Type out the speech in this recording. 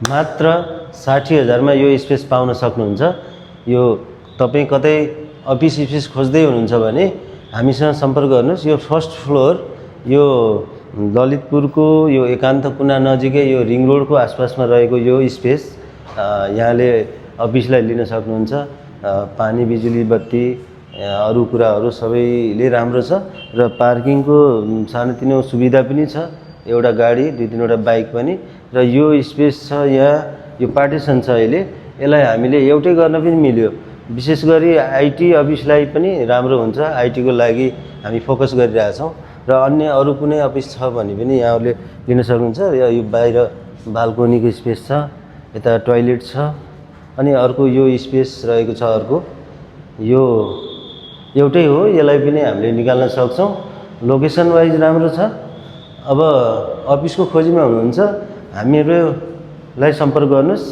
मात्र 60,000 मा यो स्पेस पाउन सक्नुहुन्छ। यो तपाईं कतै अफिस स्पेस खोज्दै हुनुहुन्छ भने हामीसँग सम्पर्क गर्नुहोस्। यो फर्स्ट फ्लोर, यो ललितपुरको यो एकान्त कुना नजिकै यो रिङ रोडको आसपासमा रहेको यो स्पेस यहाँले अफिसलाई लिन सक्नुहुन्छ। पानी बिजुली बत्ती अरू कुराहरू सबैले राम्रो छ र पार्किङको सानोतिनो सुविधा पनि छ, एउटा गाडी 2-3वटा बाइक पनि। र यो स्पेस छ यहाँ, यो पार्टिसन छ अहिले, यसलाई हामीले एउटै गर्न पनि मिल्यो। विशेष गरी आईटी अफिसलाई पनि राम्रो हुन्छ, आईटीको लागि हामी फोकस गरिरहेछौँ। र अन्य अरू कुनै अफिस छ भने पनि यहाँहरूले लिन सक्नुहुन्छ। यो बाहिर बाल्कोनीको स्पेस छ, यता टोयलेट छ, अनि अर्को यो स्पेस रहेको छ। अर्को यो एउटै हो, यसलाई पनि हामीले निकाल्न सक्छौँ। लोकेसन वाइज राम्रो छ। अब अफिसको खोजीमा हुनुहुन्छ हामीहरूलाई सम्पर्क गर्नुहोस्।